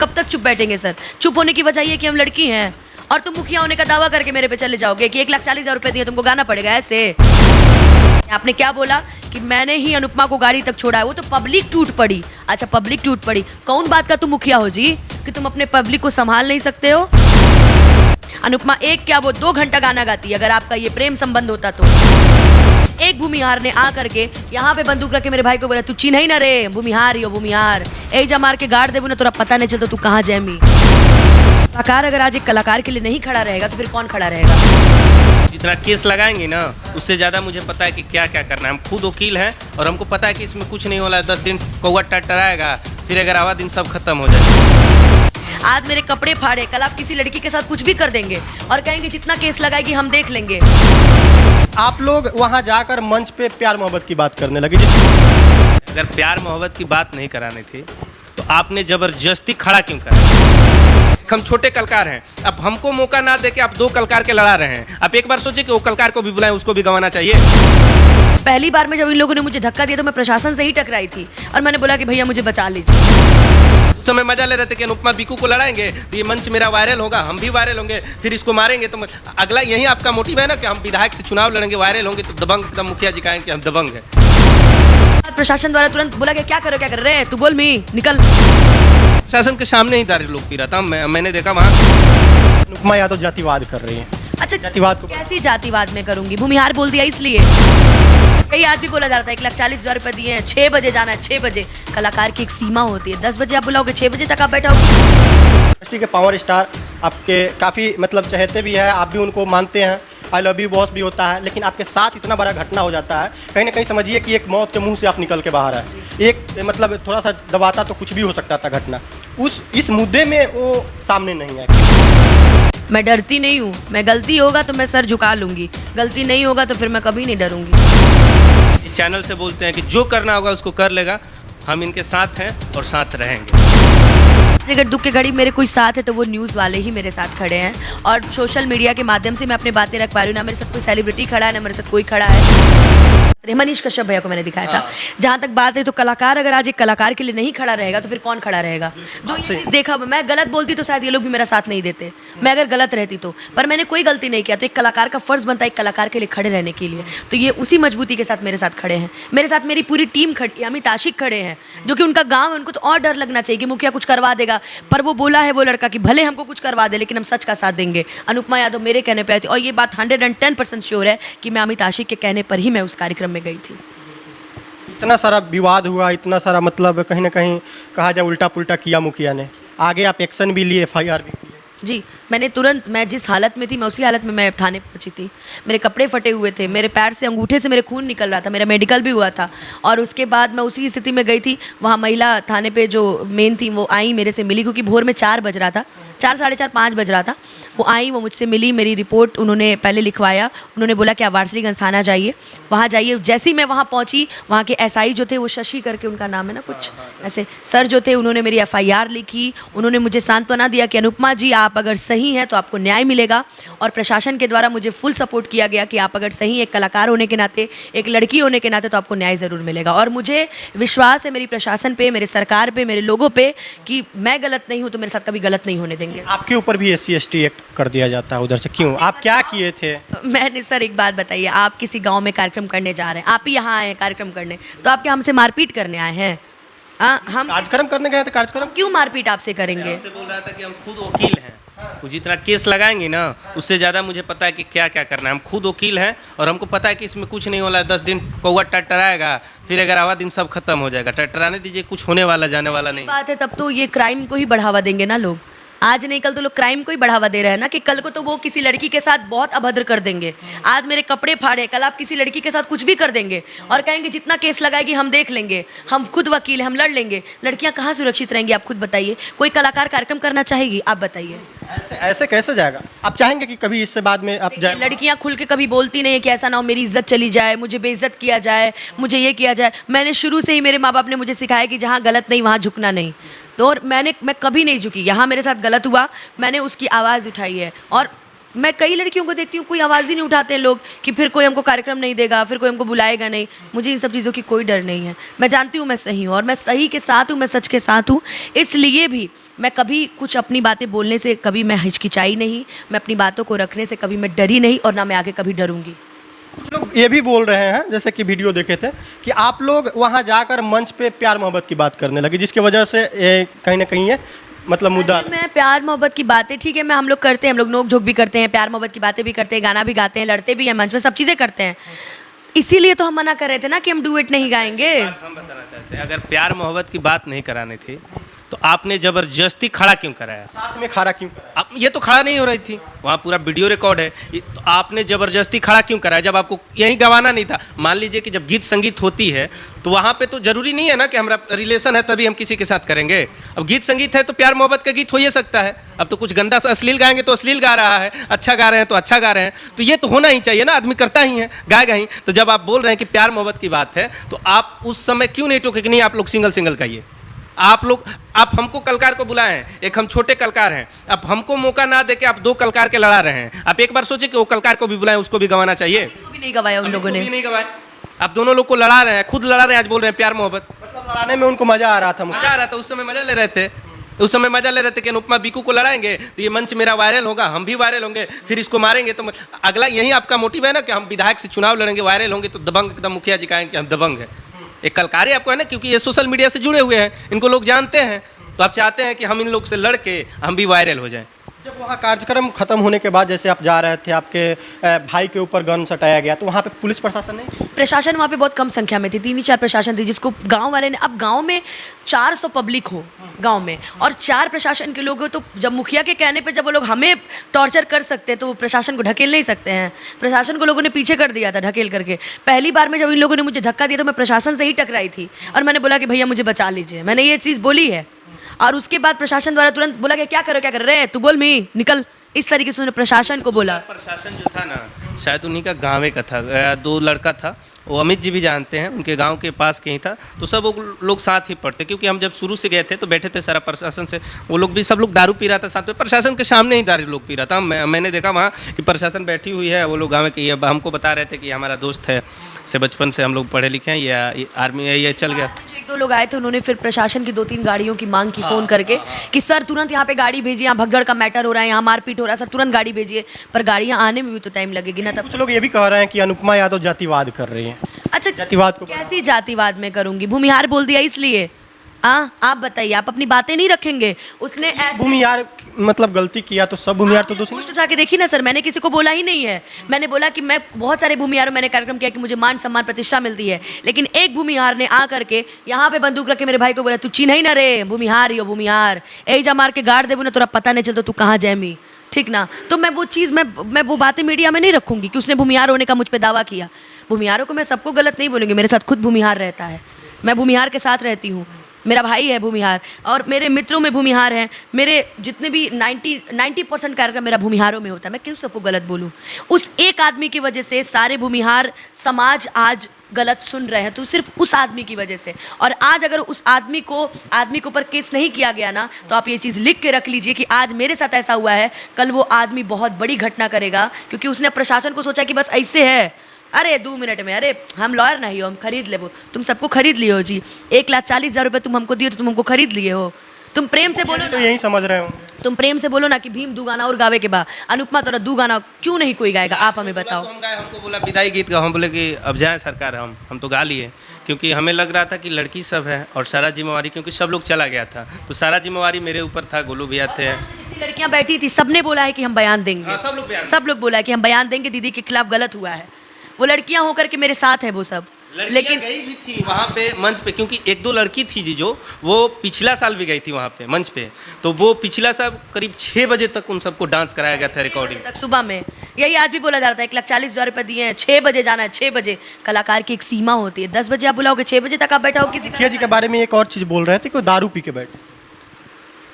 कब तक चुप बैठेंगे सर? चुप होने की वजह ये कि हम लड़की हैं और तुम मुखिया होने का दावा करके मेरे पे चले जाओगे कि 1,40,000 रुपए दिए तुमको गाना पड़ेगा ऐसे। आपने क्या बोला कि मैंने ही अनुपमा को गाड़ी तक छोड़ा है, वो तो पब्लिक टूट पड़ी। अच्छा पब्लिक टूट पड़ी, कौन बात का तुम मुखिया हो जी कि तुम अपने पब्लिक को संभाल नहीं सकते हो? अनुपमा एक क्या वो 2 घंटा गाना गाती है। अगर आपका ये प्रेम संबंध होता तो एक भूमिहार ने आ करके यहाँ पे बंदूक रख के मेरे भाई को बोला तू चिन्ह ही ना रे, भूमिहार ही हो भूमिहार, एजा मार के गाड़ देबू ना तोरा पता नहीं चलता तू कहाँ जैमी। कलाकार अगर आज एक कलाकार के लिए नहीं खड़ा रहेगा तो फिर कौन खड़ा रहेगा? जितना केस लगाएंगे ना उससे ज़्यादा मुझे पता है कि क्या क्या करना है। हम खुद वकील हैं और हमको पता है कि इसमें कुछ नहीं होना है। 10 दिन कौवा टटराएगा, फिर 11वां दिन सब खत्म हो जाएगा। आज मेरे कपड़े फाड़े, कल आप किसी लड़की के साथ कुछ भी कर देंगे और कहेंगे जितना केस लगाएगी हम देख लेंगे। आप लोग वहां जाकर मंच पे प्यार मोहब्बत की बात करने लगे। अगर प्यार मोहब्बत की बात नहीं करानी थी तो आपने जबरदस्ती खड़ा क्यों करा? हम छोटे कलाकार हैं, अब हमको मौका ना दे के आप 2 कलाकार के लड़ा रहे हैं। आप एक बार सोचिए कि वो कलाकार को भी बुलाएं, उसको भी गंवाना चाहिए। पहली बार में जब इन लोगों ने मुझे धक्का दिया तो मैं प्रशासन से ही टकराई थी और मैंने बोला कि भैया मुझे बचा लीजिए। उस समय मजा ले रहे थे कि अनुपमा बीकू को लड़ाएंगे तो ये मंच मेरा वायरल होगा, हम भी वायरल होंगे, फिर इसको मारेंगे। तो अगला यही आपका मोटिव है ना कि हम विधायक से चुनाव लड़ेंगे, वायरल होंगे तो दबंग एकदम मुखिया जी कहेंगे कि हम दबंग हैं। प्रशासन द्वारा तुरंत बोला कि क्या कर रहे हैं, तू बोल मी निकल। शासन के सामने ही दारू लोग पी रहा था, मैंने देखा वहाँ। अनुपमा यादव जातिवाद कर रही है। अच्छा जातिवाद को कैसी जातिवाद में करूंगी? भूमिहार बोल दिया इसलिए। कई आज भी बोला जा रहा था 1,40,000 रुपए दिए हैं, 6 बजे जाना है, 6 बजे। कलाकार की एक सीमा होती है, 10 बजे आप बुलाओगे, 6 बजे तक आप बैठोगे। इंडस्ट्री के पावर स्टार आपके काफ़ी मतलब चहेते भी हैं, आप भी उनको मानते हैं, आई लव यू बॉस भी होता है, लेकिन आपके साथ इतना बड़ा घटना हो जाता है, कहीं ना कहीं समझिए कि एक मौत के मुंह से आप निकल के बाहर है। एक मतलब थोड़ा सा दबाता तो कुछ भी हो सकता था घटना, इस मुद्दे में वो सामने नहीं है। मैं डरती नहीं हूँ, मैं गलती होगा तो मैं सर झुका लूंगी, गलती नहीं होगा तो फिर मैं कभी नहीं डरूंगी। इस चैनल से बोलते हैं कि जो करना होगा उसको कर लेगा, हम इनके साथ हैं और साथ रहेंगे। अगर दुख के घड़ी मेरे कोई साथ है तो वो न्यूज़ वाले ही मेरे साथ खड़े हैं और सोशल मीडिया के माध्यम से मैं अपनी बातें रख पा रही हूँ। ना मेरे साथ कोई सेलिब्रिटी खड़ा है, ना मेरे साथ कोई खड़ा है। मनीष कश्यप भैया को मैंने दिखाया था। जहाँ तक बात है तो कलाकार अगर आज एक कलाकार के लिए नहीं खड़ा रहेगा तो फिर कौन खड़ा रहेगा? जो ये चीज़ देखा, मैं गलत बोलती तो शायद ये लोग भी मेरा साथ नहीं देते, मैं अगर गलत रहती तो, पर मैंने कोई गलती नहीं किया। तो एक कलाकार का फर्ज बनता है एक कलाकार के लिए खड़े रहने के लिए, तो ये उसी मजबूती के साथ मेरे साथ खड़े हैं। मेरे साथ मेरी पूरी टीम खड़ी, अमित आशिक खड़े हैं, जो कि उनका गाँव है, उनको तो और डर लगना चाहिए कि मुखिया कुछ करवा देगा, पर वो बोला है वो लड़का कि भले हमको कुछ करवा दे लेकिन हम सच का साथ देंगे। अनुपमा यादव मेरे कहने पर आई थी और ये बात 110% श्योर है कि मैं अमित आशिक के कहने पर ही मैं उस कार्यक्रम में गई थी। इतना सारा विवाद हुआ, इतना सारा मतलब कहीं ना कहीं कहा जाए उल्टा पुल्टा किया मुखिया ने, आगे आप एक्शन भी लिए, FIR भी किए। जी मैंने तुरंत, मैं जिस हालत में थी मैं उसी हालत में मैं थाने पहुंची थी। मेरे कपड़े फटे हुए थे, मेरे पैर से अंगूठे से मेरे खून निकल रहा था, मेरा मेडिकल भी हुआ था और उसके बाद मैं उसी स्थिति में गई थी। वहाँ महिला थाने पे जो मेन थी वो आई, मेरे से मिली, क्योंकि भोर में 4 बज रहा था, 4, साढ़े 4, 5 बज रहा था। वो आई, वो मुझसे मिली, मेरी रिपोर्ट उन्होंने पहले लिखवाया। उन्होंने बोला कि आप वारसिलीगंज थाना जाइए, वहाँ जाइए। जैसे ही मैं वहाँ पहुँची, वहाँ के SI जो थे, वो शशि करके उनका नाम है ना कुछ ऐसे, सर जो थे, उन्होंने मेरी FIR लिखी। उन्होंने मुझे सांत्वना दिया कि अनुपमा जी आप अगर सही हैं तो आपको न्याय मिलेगा, और प्रशासन के द्वारा मुझे फुल सपोर्ट किया गया कि आप अगर सही, एक कलाकार होने के नाते, एक लड़की होने के नाते, तो आपको न्याय ज़रूर मिलेगा। और मुझे विश्वास है मेरी प्रशासन पे, मेरे सरकार पे, मेरे लोगों पे कि मैं गलत नहीं हूँ तो मेरे साथ कभी गलत नहीं होने देंगे। आपके ऊपर भी SC ST एक्ट कर दिया जाता है उधर से, क्यों? आप क्या किए थे? मैंने सर एक बात बताइए, आप किसी गांव में कार्यक्रम करने जा रहे हैं, आप ही यहाँ आए हैं कार्यक्रम करने, तो आप क्या हमसे मारपीट करने आए हैं? हम कार्यक्रम करने गए थे, कार्यक्रम क्यों मारपीट आपसे करेंगे? आपसे बोल रहा था कि हम खुद वकील हैं, वो जितना केस लगाएंगे ना उससे ज़्यादा मुझे पता है कि क्या क्या करना है। हम खुद वकील हैं और हमको पता है कि इसमें कुछ नहीं होना है। 10 दिन कौवा टटराएगा, फिर 11वां दिन सब खत्म हो जाएगा। टटराने दीजिए, कुछ होने वाला जाने वाला नहीं बात है। तब तो ये क्राइम को ही बढ़ावा देंगे ना लोग। आज नहीं कल तो लोग क्राइम को ही बढ़ावा दे रहे हैं ना, कि कल को तो वो किसी लड़की के साथ बहुत अभद्र कर देंगे। आज मेरे कपड़े फाड़े, कल आप किसी लड़की के साथ कुछ भी कर देंगे और कहेंगे जितना केस लगाएगी हम देख लेंगे, हम खुद वकील हैं, हम लड़ लेंगे। लड़कियां कहाँ सुरक्षित रहेंगी? आप खुद बताइए। कोई कलाकार कार्यक्रम करना चाहेगी? आप बताइए। ऐसे कैसे जाएगा? आप चाहेंगे कि कभी इससे बाद में आप जाए? लड़कियां खुल के कभी बोलती नहीं है कि ऐसा ना हो मेरी इज्जत चली जाए, मुझे बेइज्जत किया जाए, मुझे ये किया जाए। मैंने शुरू से ही, मेरे माँ बाप ने मुझे सिखाया कि जहाँ गलत नहीं वहाँ झुकना नहीं, तो और मैं कभी नहीं झुकी। यहाँ मेरे साथ गलत हुआ, मैंने उसकी आवाज़ उठाई है और मैं कई लड़कियों को देखती हूँ, कोई आवाज़ ही नहीं उठाते हैं लोग कि फिर कोई हमको कार्यक्रम नहीं देगा, फिर कोई हमको बुलाएगा नहीं। मुझे इन सब चीज़ों की कोई डर नहीं है। मैं जानती हूँ मैं सही हूँ और मैं सही के साथ हूँ, मैं सच के साथ हूँ। इसलिए भी मैं कभी कुछ अपनी बातें बोलने से कभी मैं हिचकिचाई नहीं, मैं अपनी बातों को रखने से कभी मैं डरी नहीं और ना मैं आगे कभी डरूंगी। कुछ लोग ये भी बोल रहे हैं, जैसे कि वीडियो देखे थे, कि आप लोग वहाँ जाकर मंच पे प्यार मोहब्बत की बात करने लगे, जिसकी वजह से कहीं ना कहीं ये मतलब मुद्दा। मैं प्यार मोहब्बत की बातें ठीक है, मैं हम लोग करते हैं, हम लोग नोक झोंक भी करते हैं, प्यार मोहब्बत की बातें भी करते हैं, गाना भी गाते हैं, लड़ते भी हैं मंच में, सब चीज़ें करते हैं। इसीलिए तो हम मना कर रहे थे ना कि हम डुएट नहीं गाएंगे। हम बताना चाहते हैं, अगर प्यार मोहब्बत की बात नहीं करानी थी तो आपने ज़बरदस्ती खड़ा क्यों कराया? साथ में खड़ा क्यों कराया? अब ये तो खड़ा नहीं हो रही थी, वहाँ पूरा वीडियो रिकॉर्ड है, तो आपने ज़बरदस्ती खड़ा क्यों कराया जब आपको यही गवाना नहीं था? मान लीजिए कि जब गीत संगीत होती है तो वहाँ पे तो ज़रूरी नहीं है ना कि हमारा रिलेशन है तभी हम किसी के साथ करेंगे। अब गीत संगीत है तो प्यार मोहब्बत का गीत हो ही सकता है। अब तो कुछ गंदा सा अश्लील गाएंगे तो अश्लील गा रहा है, अच्छा गा रहे हैं तो अच्छा गा रहे हैं, तो ये तो होना ही चाहिए ना, आदमी करता ही है, गाएगा ही। तो जब आप बोल रहे हैं कि प्यार मोहब्बत की बात है तो आप उस समय क्यों नहीं टोके कि नहीं आप लोग सिंगल सिंगल गाइए? आप हमको कलाकार को बुलाए हैं, एक हम छोटे कलाकार हैं, आप हमको मौका ना देके आप दो कलाकार के लड़ा रहे हैं। आप एक बार सोचे कि वो कलाकार को भी बुलाएं, उसको भी गवाना चाहिए। भी नहीं गवाया उन लोगों ने, नहीं गवाए। आप दोनों लोग को लड़ा रहे हैं, खुद लड़ा रहे हैं, आज बोल रहे हैं प्यार मोहब्बत। मतलब लड़ाने में उनको मजा आ रहा था। मजा आ रहा था, उस समय मजा ले रहे थे, उस समय मजा ले रहे थे कि अनुपमा बीकू को लड़ाएंगे तो ये मंच मेरा वायरल होगा, हम भी वायरल होंगे, फिर इसको मारेंगे तो अगला यही आपका मोटिव है ना कि हम विधायक से चुनाव लड़ेंगे, वायरल होंगे तो दबंग एकदम मुखिया जी कहेंगे कि हम दबंग हैं। एक कलकार ही आपको है ना, क्योंकि ये सोशल मीडिया से जुड़े हुए हैं, इनको लोग जानते हैं, तो आप चाहते हैं कि हम इन लोग से लड़ के हम भी वायरल हो जाएं। जब वहाँ कार्यक्रम खत्म होने के बाद जैसे आप जा रहे थे, आपके भाई के ऊपर गन सटाया गया, तो वहाँ पे पुलिस प्रशासन नहीं? प्रशासन वहाँ पे बहुत कम संख्या में थी, 3 ही 4 प्रशासन थी, जिसको गांव वाले ने, अब गांव में 400 पब्लिक हो गांव में और 4 प्रशासन के लोग हो, तो जब मुखिया के कहने पे जब वो लोग हमें टॉर्चर कर सकते तो वो प्रशासन को ढकेल नहीं सकते हैं। प्रशासन को लोगों ने पीछे कर दिया था ढकेल करके। पहली बार में जब इन लोगों ने मुझे धक्का दिया तो मैं प्रशासन से ही टकराई थी और मैंने बोला कि भैया मुझे बचा लीजिए, मैंने ये चीज़ बोली है। और उसके बाद प्रशासन द्वारा तुरंत बोला कि क्या कर रहे हैं, तू बोल मी निकल, इस तरीके से उन्होंने प्रशासन को बोला। प्रशासन जो था ना शायद उन्हीं का गाँव का था, 2 लड़का था, वो अमित जी भी जानते हैं, उनके गांव के पास कहीं था, तो सब वो लोग साथ ही पढ़ते, क्योंकि हम जब शुरू से गए थे तो बैठे थे सारा प्रशासन से, वो लोग भी सब लोग दारू पी रहा था साथ में, प्रशासन के सामने ही दारू लोग पी रहा था। मैंने देखा वहाँ कि प्रशासन बैठी हुई है, वो लोग गाँव के हमको बता रहे थे कि हमारा दोस्त है, से बचपन से हम लोग पढ़े लिखे हैं, ये आर्मी है, ये चल गया। 1-2 लोग आए थे, उन्होंने फिर प्रशासन की 2-3 गाड़ियों की मांग की फ़ोन करके कि सर तुरंत यहाँ पे गाड़ी भेजिए, यहाँ भगदड़ का मैटर हो रहा है, यहाँ मारपीट हो रहा है, सर तुरंत गाड़ी भेजिए। पर गाड़ियाँ आने में भी तो टाइम लगेगी ना। तब कुछ लोग ये भी कह रहे हैं कि अनुपमा यादव जातिवाद कर रही हैं। अच्छा, जातिवाद को कैसी जातिवाद में करूंगी? भूमिहार बोल दिया इसलिए? आप बताइए, आप अपनी बातें नहीं रखेंगे? उसने ऐसे भूमिहार मतलब गलती किया तो सब भूमिहार तो दोषी? पोस्ट उठा के देखी ना सर, मैंने किसी को बोला ही नहीं है। मैंने बोला कि मैं बहुत सारे भूमिहारों मैंने कार्यक्रम किया कि मुझे मान सम्मान प्रतिष्ठा मिलती है, लेकिन एक भूमिहार ने आ करके यहाँ पे बंदूक रख के मेरे भाई को बोला तू चिन्ह ही ना रे, भूमिहार यो भूमिहार, यही जा मार के गाड़ देबू ना तोरा पता नहीं चलता तू कहाँ जैमी, ठीक ना। तो मैं वो चीज़ मैं वो बातें मीडिया में नहीं रखूँगी कि उसने भूमिहार होने का मुझ पर दावा किया। भूमिहारों को मैं सबको गलत नहीं बोलूँगी, मेरे साथ खुद भूमिहार रहता है, मैं भूमिहार के साथ रहती हूँ, मेरा भाई है भूमिहार और मेरे मित्रों में भूमिहार हैं, मेरे जितने भी 90% कार्यक्रम मेरा भूमिहारों में होता है। मैं क्यों सबको गलत बोलूँ? उस एक आदमी की वजह से सारे भूमिहार समाज आज गलत सुन रहे हैं, तो सिर्फ उस आदमी की वजह से। और आज अगर उस आदमी के ऊपर केस नहीं किया गया ना, तो आप ये चीज़ लिख के रख लीजिए कि आज मेरे साथ ऐसा हुआ है, कल वो आदमी बहुत बड़ी घटना करेगा, क्योंकि उसने प्रशासन को सोचा कि बस ऐसे है, अरे 2 मिनट में, अरे हम लॉयर नहीं हो, हम खरीद ले, वो तुम सबको खरीद लिए हो जी, 1,40,000 रुपये तुम हमको दिए तो तुम हमको खरीद लिए हो। तुम प्रेम से बोलो तो ना, यही समझ रहे हो, तुम प्रेम से बोलो ना कि भीम 2 गाना और गावे के बाद अनुपमा तोरा 2 गाना क्यों नहीं कोई गाएगा? आप हमें बताओ। हम गाए, हमको बोला विदाई गीत गाओ, हम बोले कि अब जाए सरकार, हम तो गा लिए, क्योंकि हमें लग रहा था कि लड़की सब है और सारा जिम्मेवारी, क्योंकि सब लोग चला गया था तो सारा जिम्मेवारी मेरे ऊपर था, गोलू भैया थे, जितनी लड़कियां बैठी थी सबने बोला है कि हम बयान देंगे, सब लोग बोला है कि हम बयान देंगे, दीदी के खिलाफ गलत हुआ है। वो लड़कियां होकर के मेरे साथ हैं वो सब, लेकिन गई भी थी वहाँ पे मंच पे, क्योंकि 1-2 लड़की थी जी जो वो पिछला साल भी गई थी वहाँ पे मंच पे, तो वो पिछला साल करीब 6 बजे तक उन सबको डांस कराया गया था, रिकॉर्डिंग तक सुबह में। यही आज भी बोला जा रहा था 1,40,000 रुपये दिए हैं, 6 बजे जाना है, 6 बजे। कलाकार की एक सीमा होती है, 10 बजे आप बुलाओगे, 6 बजे तक आप बैठा हो किसी। मुखिया जी के बारे में एक और चीज़ बोल रहे थे कि वो दारू पी के बैठे।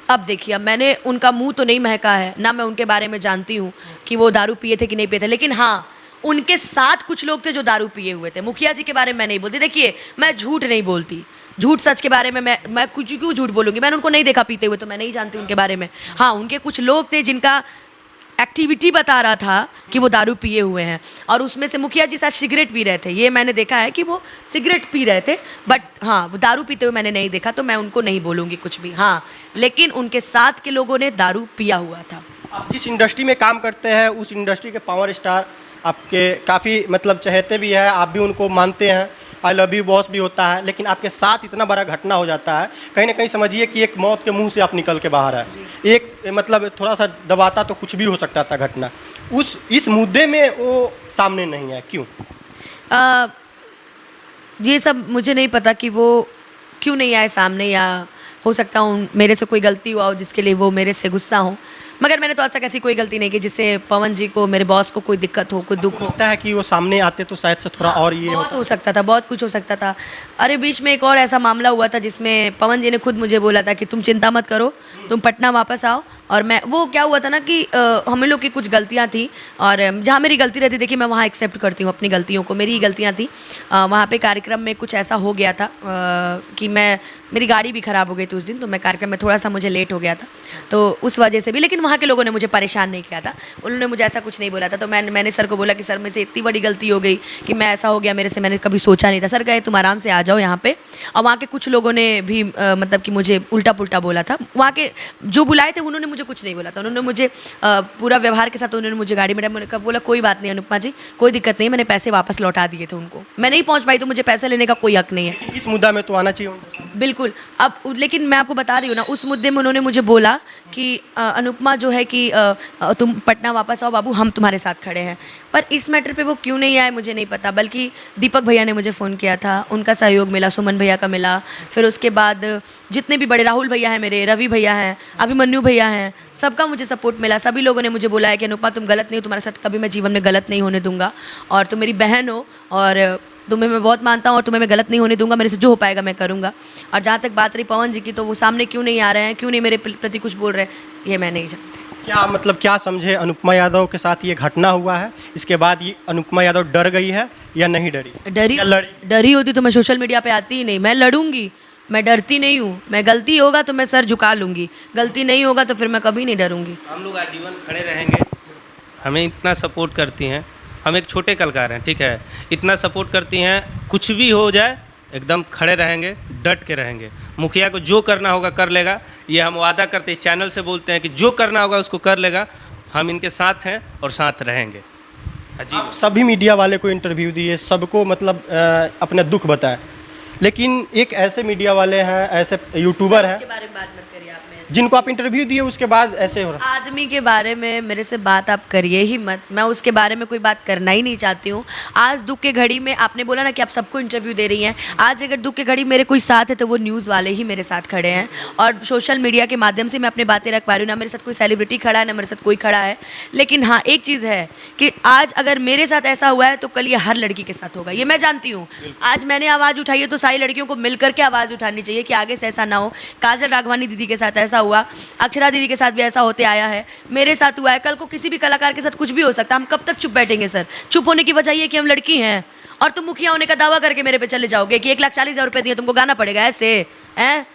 अब देखिए, अब मैंने उनका मुंह तो नहीं महका है ना, मैं उनके बारे में जानती हूँ कि वो दारू पिए थे कि नहीं पिए थे, लेकिन हाँ उनके साथ कुछ लोग थे जो दारू पिए हुए थे। मुखिया जी के बारे में मैं नहीं बोलती। देखिए, मैं झूठ नहीं बोलती, झूठ सच के बारे में मैं कुछ क्यों झूठ बोलूँगी? मैंने उनको नहीं देखा पीते हुए, तो मैं नहीं जानती उनके बारे में। हाँ, उनके कुछ लोग थे जिनका एक्टिविटी बता रहा था कि वो दारू पिए हुए हैं, और उसमें से मुखिया जी साथ सिगरेट पी रहे थे। ये मैंने देखा है कि वो सिगरेट पी रहे थे, बट हाँ, वो दारू पीते हुए मैंने नहीं देखा, तो मैं उनको नहीं बोलूँगी कुछ भी। हाँ, लेकिन उनके साथ के लोगों ने दारू पिया हुआ था। आप जिस इंडस्ट्री में काम करते हैं उस इंडस्ट्री के पावर स्टार आपके काफ़ी मतलब चहेते भी हैं, आप भी उनको मानते हैं, आई लव यू बॉस भी होता है, लेकिन आपके साथ इतना बड़ा घटना हो जाता है, कहीं ना कहीं समझिए कि एक मौत के मुंह से आप निकल के बाहर आए। एक मतलब थोड़ा सा दबाता तो कुछ भी हो सकता था घटना, इस मुद्दे में वो सामने नहीं है, क्यों? ये सब मुझे नहीं पता कि वो क्यों नहीं आए सामने, या हो सकता हूँ मेरे से कोई गलती हुआ हो जिसके लिए वो मेरे से गुस्सा हो, मगर मैंने तो आज तक ऐसी कोई गलती नहीं की जिससे पवन जी को, मेरे बॉस को कोई दिक्कत हो, कोई दुख हो। लगता है कि वो सामने आते तो शायद से थोड़ा और ये बहुत हो सकता था, बहुत कुछ हो सकता था। अरे बीच में एक और ऐसा मामला हुआ था जिसमें पवन जी ने खुद मुझे बोला था कि तुम चिंता मत करो, तुम पटना वापस आओ। और मैं, वो क्या हुआ था ना कि हम लोग की कुछ गलतियाँ थी, और जहाँ मेरी गलती रहती, देखिए मैं वहाँ एक्सेप्ट करती हूँ अपनी गलतियों को, मेरी ही गलतियाँ थी। वहाँ पे कार्यक्रम में कुछ ऐसा हो गया था कि मेरी गाड़ी भी ख़राब हो गई थी उस दिन, तो मैं कार्यक्रम में थोड़ा सा मुझे लेट हो गया था, तो उस वजह से भी। लेकिन वहाँ के लोगों ने मुझे परेशान नहीं किया था, उन्होंने मुझे ऐसा कुछ नहीं बोला था। तो मैंने सर को बोला कि सर, मेरे से इतनी बड़ी गलती हो गई कि मैं, ऐसा हो गया मेरे से, मैंने कभी सोचा नहीं था। सर कहे तुम आराम से आ जाओ यहाँ पे। और वहाँ के कुछ लोगों ने भी मतलब कि मुझे उल्टा पुल्टा बोला था। वहाँ के जो बुलाए थे उन्होंने मुझे कुछ नहीं बोला था, उन्होंने मुझे पूरा व्यवहार के साथ उन्होंने मुझे गाड़ी में बोला कोई बात नहीं अनुपमा जी, कोई दिक्कत नहीं, मैंने पैसे वापस लौटा दिए थे उनको, मैं नहीं पहुँच पाई तो मुझे पैसे लेने का कोई हक नहीं है। इस मुद्दा में तो आना चाहिए उनको। बिल्कुल। अब लेकिन मैं आपको बता रही हूँ ना, उस मुद्दे में उन्होंने मुझे बोला कि अनुपमा जो है कि तुम पटना वापस आओ बाबू, हम तुम्हारे साथ खड़े हैं। पर इस मैटर पे वो क्यों नहीं आए मुझे नहीं पता, बल्कि दीपक भैया ने मुझे फ़ोन किया था, उनका सहयोग मिला, सुमन भैया का मिला, फिर उसके बाद जितने भी बड़े, राहुल भैया हैं मेरे, रवि भैया हैं, अभिमन्यु भैया हैं, सबका मुझे सपोर्ट मिला। सभी लोगों ने मुझे बोला है कि अनुपमा तुम गलत नहीं हो, तुम्हारे साथ कभी मैं जीवन में गलत नहीं होने दूंगा, और तुम मेरी बहन हो, और तुम्हें मैं बहुत मानता हूँ, और तुम्हें मैं गलत नहीं होने दूंगा, मेरे से जो हो पाएगा मैं करूँगा। और जहाँ तक बात रही पवन जी की, तो वो सामने क्यों नहीं आ रहे हैं, क्यों नहीं मेरे प्रति कुछ बोल रहे हैं, ये मैं नहीं जानती। क्या मतलब क्या समझे अनुपमा यादव के साथ ये घटना हुआ है, इसके बाद ये अनुपमा यादव डर गई है या नहीं डरी? डरी, या लड़ी? डरी होती तो मैं सोशल मीडिया पे आती ही नहीं। मैं लड़ूंगी, मैं डरती नहीं हूँ। मैं, गलती होगा तो मैं सर झुका लूँगी, गलती नहीं होगा तो फिर मैं कभी नहीं डरूंगी। हम लोग आजीवन खड़े रहेंगे, हमें इतना सपोर्ट करती हैं, हम एक छोटे कलाकार हैं, ठीक है, इतना सपोर्ट करती हैं, कुछ भी हो जाए एकदम खड़े रहेंगे, डट के रहेंगे। मुखिया को जो करना होगा कर लेगा, ये हम वादा करते इस चैनल से बोलते हैं कि जो करना होगा उसको कर लेगा, हम इनके साथ हैं और साथ रहेंगे। आप सभी मीडिया वाले को इंटरव्यू दिए, सबको मतलब अपना दुख बताए, लेकिन एक ऐसे मीडिया वाले हैं, ऐसे यूट्यूबर हैं, इसके बारे में बात मत करिए आप, जिनको आप इंटरव्यू दिए उसके बाद ऐसे हो रहा है। आदमी के बारे में मेरे से बात आप करिए ही मत, मैं उसके बारे में कोई बात करना ही नहीं चाहती हूँ। आज दुख के घड़ी में, आपने बोला ना कि आप सबको इंटरव्यू दे रही हैं, आज अगर दुख के घड़ी मेरे कोई साथ है तो वो न्यूज़ वाले ही मेरे साथ खड़े हैं, और सोशल मीडिया के माध्यम से मैं अपनी बातें रख पा रही हूँ। ना मेरे साथ कोई सेलिब्रिटी खड़ा है, ना मेरे साथ कोई खड़ा है। लेकिन हाँ, एक चीज़ है कि आज अगर मेरे साथ ऐसा हुआ है तो कल ये हर लड़की के साथ होगा, ये मैं जानती हूँ। आज मैंने आवाज़ उठाई है तो सारी लड़कियों को मिल करके आवाज़ उठानी चाहिए कि आगे से ऐसा ना हो। काजल राघवानी दीदी के साथ ऐसा हुआ, अक्षरा दीदी के साथ भी ऐसा होते आया है, मेरे साथ हुआ है, कल को किसी भी कलाकार के साथ कुछ भी हो सकता है। हम कब तक चुप बैठेंगे सर? चुप होने की वजह ये कि हम लड़की हैं, और तुम मुखिया होने का दावा करके मेरे पे चले जाओगे कि 1,40,000 रुपये दिए तुमको गाना पड़ेगा, ऐसे हैं?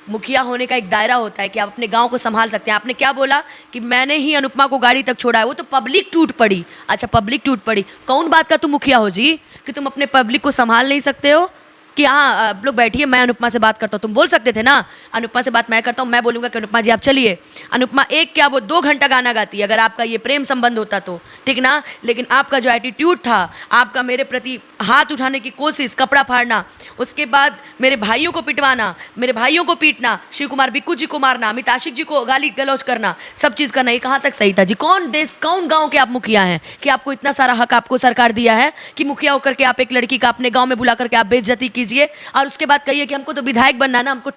मुखिया होने का एक दायरा होता है कि आप अपने गांव को संभाल सकते हैं। आपने क्या बोला कि मैंने ही अनुपमा को गाड़ी तक छोड़ा है, वो तो पब्लिक टूट पड़ी। अच्छा, पब्लिक टूट पड़ी, कौन बात का तुम मुखिया हो जी कि तुम अपने पब्लिक को संभाल नहीं सकते हो? कि हाँ आप लोग बैठिए, मैं अनुपमा से बात करता हूँ, तुम बोल सकते थे ना अनुपमा से बात मैं करता हूँ, मैं बोलूँगा कि अनुपमा जी आप चलिए। अनुपमा एक क्या वो 2 घंटा गाना गाती है, अगर आपका ये प्रेम संबंध होता तो ठीक ना। लेकिन आपका जो एटीट्यूड था, आपका मेरे प्रति हाथ उठाने की कोशिश, कपड़ा फाड़ना, उसके बाद मेरे भाइयों को पिटवाना, मेरे भाइयों को पीटना, शिव कुमार बिक्कू जी को मारना, अमित आशिक जी को गाली गलौज करना, सब चीज़ करना, ये कहाँ तक सही था जी? कौन देश, कौन गाँव के आप मुखिया हैं कि आपको इतना सारा हक आपको सरकार दिया है कि मुखिया होकर के आप एक लड़की का अपने गाँव में बुला करके आप बेइज्जती कीजिए, और उसके बाद कहिए कि हमको तो विधायक बनना है ना, हमको